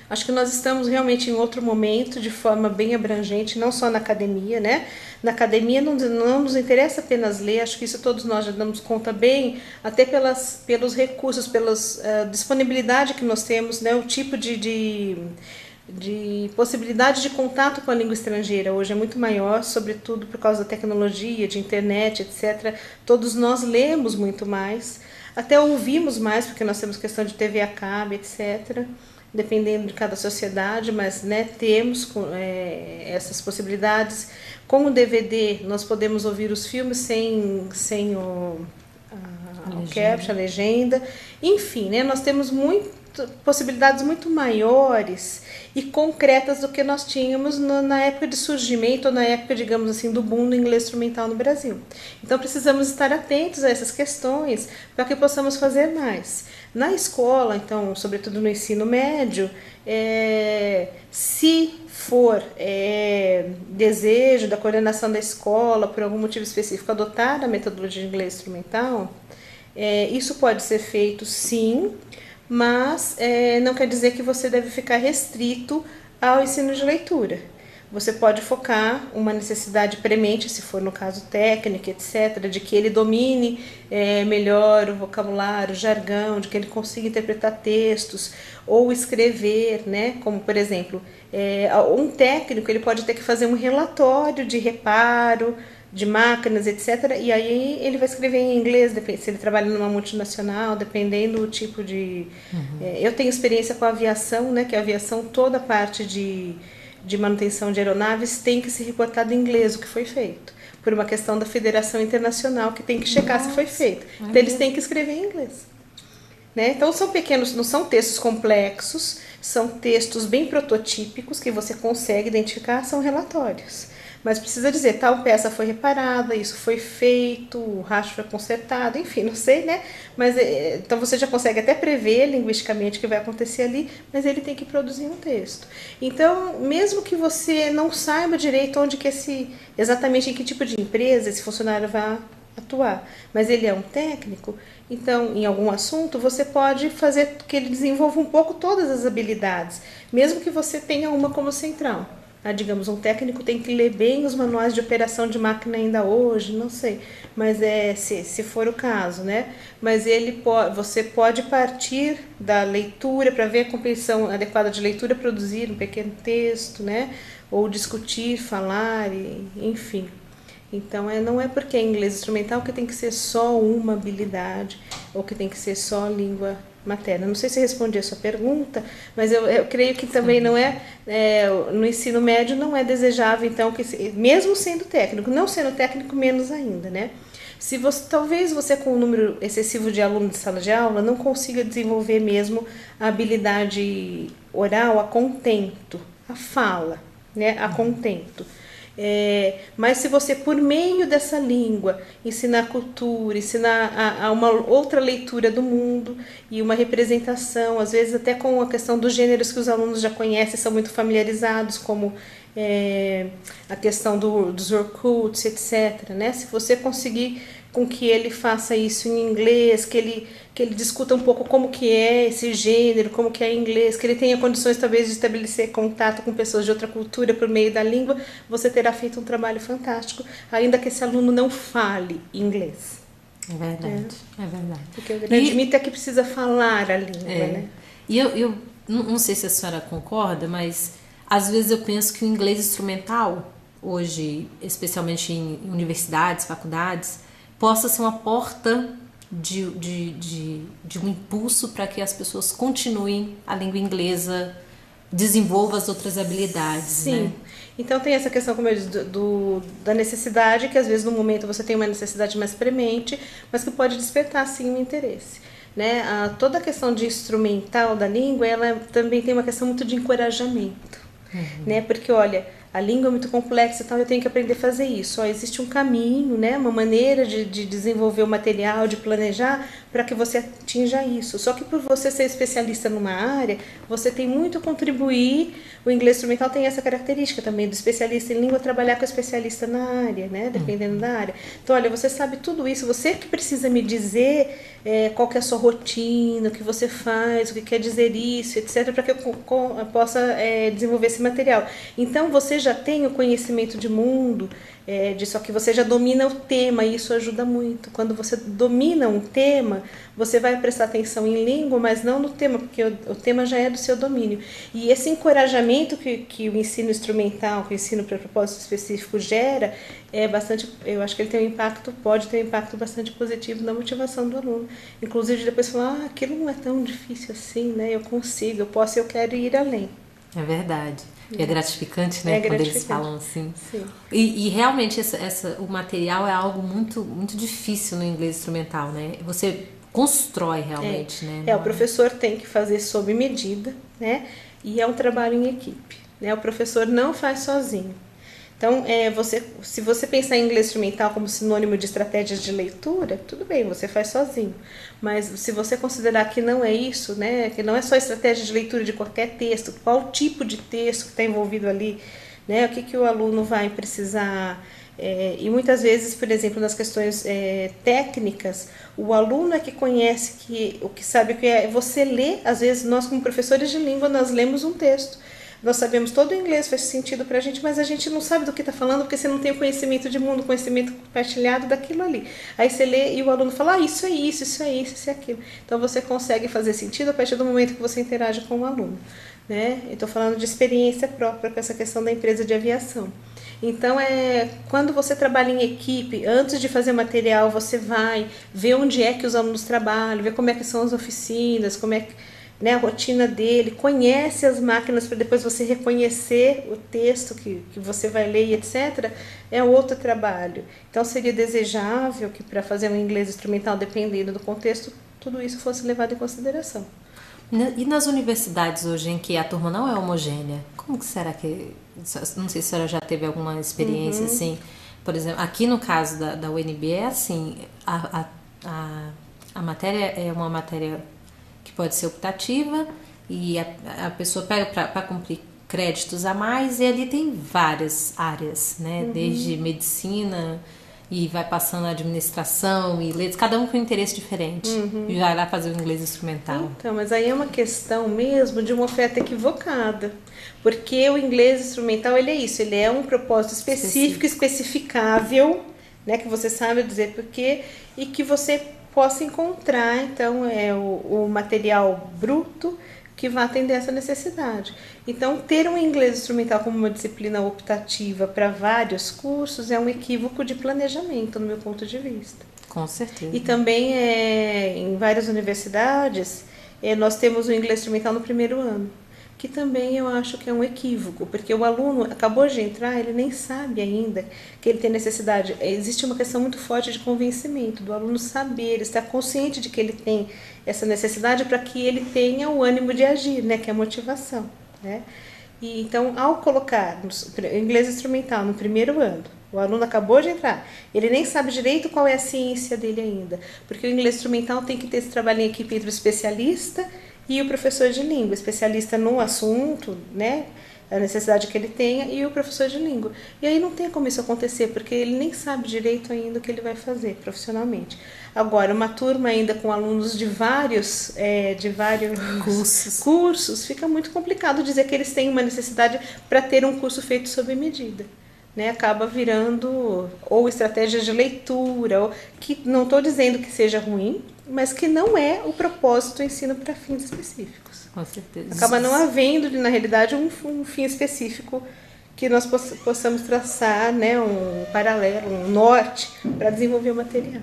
Acho que nós estamos realmente em outro momento, de forma bem abrangente, não só na academia, né? Na academia não nos interessa apenas ler, acho que isso todos nós já damos conta bem, até pelos recursos, pelas disponibilidade que nós temos, né? O tipo de possibilidade de contato com a língua estrangeira hoje é muito maior, sobretudo por causa da tecnologia, de internet, etc. Todos nós lemos muito mais, até ouvimos mais, porque nós temos questão de TV a cabo, etc., dependendo de cada sociedade, mas né, temos essas possibilidades. Com o DVD, nós podemos ouvir os filmes sem o caption, a legenda. Enfim, né, nós temos possibilidades muito maiores e concretas do que nós tínhamos na época de surgimento, ou na época, digamos assim, do boom do inglês instrumental no Brasil. Então precisamos estar atentos a essas questões para que possamos fazer mais. Na escola, então, sobretudo no ensino médio, se for desejo da coordenação da escola, por algum motivo específico, adotar a metodologia de inglês instrumental, isso pode ser feito sim, mas não quer dizer que você deve ficar restrito ao ensino de leitura. Você pode focar uma necessidade premente, se for no caso técnica, etc., de que ele domine melhor o vocabulário, o jargão, de que ele consiga interpretar textos ou escrever, né? Como, por exemplo, um técnico ele pode ter que fazer um relatório de reparo, de máquinas, etc. E aí ele vai escrever em inglês, se ele trabalha numa multinacional, dependendo do tipo de... eu tenho experiência com a aviação, né? Que a aviação, toda a parte de manutenção de aeronaves tem que ser reportado em inglês o que foi feito, por uma questão da Federação Internacional que tem que checar se foi feito. Então eles têm que escrever em inglês. Né? Então são pequenos, não são textos complexos, são textos bem prototípicos que você consegue identificar, são relatórios. Mas precisa dizer, tal peça foi reparada, isso foi feito, o rastro foi consertado, enfim, não sei, né? Mas então você já consegue até prever linguisticamente o que vai acontecer ali, mas ele tem que produzir um texto. Então, mesmo que você não saiba direito onde que exatamente em que tipo de empresa esse funcionário vai atuar, mas ele é um técnico, então, em algum assunto, você pode fazer que ele desenvolva um pouco todas as habilidades, mesmo que você tenha uma como central. Digamos, um técnico tem que ler bem os manuais de operação de máquina ainda hoje, não sei, mas se for o caso, né? Mas você pode partir da leitura para ver a compreensão adequada de leitura, produzir um pequeno texto, né? Ou discutir, falar, enfim. Então, não é porque é inglês instrumental que tem que ser só uma habilidade ou que tem que ser só língua materna. Não sei se respondi a sua pergunta, mas eu creio que também não no ensino médio não é desejável, então, que mesmo sendo técnico, não sendo técnico menos ainda, né? Talvez você com um número excessivo de alunos de sala de aula não consiga desenvolver mesmo a habilidade oral a contento, a fala, né, a contento. Mas se você, por meio dessa língua, ensinar cultura, ensinar a uma outra leitura do mundo e uma representação, às vezes até com a questão dos gêneros que os alunos já conhecem, são muito familiarizados, como a questão dos Orkuts, etc., né? Se você conseguir com que ele faça isso em inglês, que ele discuta um pouco como que é esse gênero, como que é inglês, que ele tenha condições talvez de estabelecer contato com pessoas de outra cultura por meio da língua, você terá feito um trabalho fantástico, ainda que esse aluno não fale inglês. É verdade, é verdade. Porque o grande mito é que precisa falar a língua, né? E eu não sei se a senhora concorda, mas às vezes eu penso que o inglês instrumental, hoje, especialmente em universidades, faculdades, possa ser uma porta de um impulso para que as pessoas continuem a língua inglesa, desenvolvam as outras habilidades. Sim. Né? Então tem essa questão, como eu disse, da necessidade, que às vezes no momento você tem uma necessidade mais premente, mas que pode despertar sim um interesse. Né? Toda a questão de instrumental da língua, ela também tem uma questão muito de encorajamento. Né? Porque olha, a língua é muito complexa e tal, eu tenho que aprender a fazer isso. Ó, existe um caminho, né, uma maneira de desenvolver o material, de planejar para que você atinja isso. Só que por você ser especialista numa área, você tem muito a contribuir. O inglês instrumental tem essa característica também do especialista em língua trabalhar com o especialista na área, né, dependendo da área. Então, olha, você sabe tudo isso, você que precisa me dizer qual que é a sua rotina, o que você faz, o que quer dizer isso, etc., para que eu possa desenvolver esse material. Então, você já tem o conhecimento de mundo, só que você já domina o tema, e isso ajuda muito. Quando você domina um tema, você vai prestar atenção em língua, mas não no tema, porque o tema já é do seu domínio. E esse encorajamento que o ensino instrumental, que o ensino para propósito específico gera, eu acho que ele tem pode ter um impacto bastante positivo na motivação do aluno. Inclusive, depois falar, aquilo não é tão difícil assim, né? Eu consigo, eu posso, eu quero ir além. É verdade. E é gratificante, né? Quando eles falam assim. Sim. E realmente o material é algo muito, muito difícil no inglês instrumental, né? Você constrói realmente, né? O professor tem que fazer sob medida, né? E é um trabalho em equipe, né? O professor não faz sozinho. Então, se você pensar em inglês instrumental como sinônimo de estratégias de leitura, tudo bem, você faz sozinho. Mas se você considerar que não é isso, né, que não é só estratégia de leitura de qualquer texto, qual tipo de texto que está envolvido ali, né, o que o aluno vai precisar. E muitas vezes, por exemplo, nas questões técnicas, o aluno é que conhece, o que sabe o que é. Você lê, às vezes nós como professores de língua, nós lemos um texto. Nós sabemos todo o inglês, faz sentido pra gente, mas a gente não sabe do que está falando porque você não tem o conhecimento de mundo, conhecimento compartilhado daquilo ali. Aí você lê e o aluno fala, isso é isso, isso é isso, isso é aquilo. Então você consegue fazer sentido a partir do momento que você interage com o aluno, né? Eu estou falando de experiência própria com essa questão da empresa de aviação. Então, quando você trabalha em equipe, antes de fazer material, você vai ver onde é que os alunos trabalham, ver como é que são as oficinas, como é que, né, a rotina dele, conhece as máquinas para depois você reconhecer o texto que você vai ler, etc., é outro trabalho. Então, seria desejável que para fazer um inglês instrumental, dependendo do contexto, tudo isso fosse levado em consideração. E nas universidades hoje em que a turma não é homogênea, como que será que... Não sei se a senhora já teve alguma experiência assim. Por exemplo, aqui no caso da UNB é assim, a matéria é uma matéria que pode ser optativa e a pessoa pega para cumprir créditos a mais, e ali tem várias áreas, né? Desde medicina e vai passando a administração e letras, cada um com um interesse diferente. E vai lá fazer o inglês instrumental. Então, mas aí é uma questão mesmo de uma oferta equivocada. Porque o inglês instrumental, ele é isso, ele é um propósito específico, especificável, né? Que você sabe dizer porquê e que você possa encontrar, então, o material bruto que vai atender essa necessidade. Então, ter um inglês instrumental como uma disciplina optativa para vários cursos é um equívoco de planejamento, no meu ponto de vista. Com certeza. E também, em várias universidades, nós temos o inglês instrumental no primeiro ano, que também eu acho que é um equívoco, porque o aluno acabou de entrar, ele nem sabe ainda que ele tem necessidade. Existe uma questão muito forte de convencimento, do aluno saber, estar consciente de que ele tem essa necessidade para que ele tenha o ânimo de agir, né, que é a motivação, né? E, então, ao colocar o inglês instrumental no primeiro ano, o aluno acabou de entrar, ele nem sabe direito qual é a ciência dele ainda, porque o inglês instrumental tem que ter esse trabalho em equipe entre o especialista e o professor de língua, especialista no assunto, né, a necessidade que ele tenha, e o professor de língua. E aí não tem como isso acontecer, porque ele nem sabe direito ainda o que ele vai fazer profissionalmente. Agora, uma turma ainda com alunos de vários cursos, fica muito complicado dizer que eles têm uma necessidade para ter um curso feito sob medida. Né, acaba virando ou estratégias de leitura, que não estou dizendo que seja ruim, mas que não é o propósito do ensino para fins específicos. Com certeza. Acaba não havendo, na realidade, um fim específico que nós possamos traçar, né, um paralelo, um norte para desenvolver o material.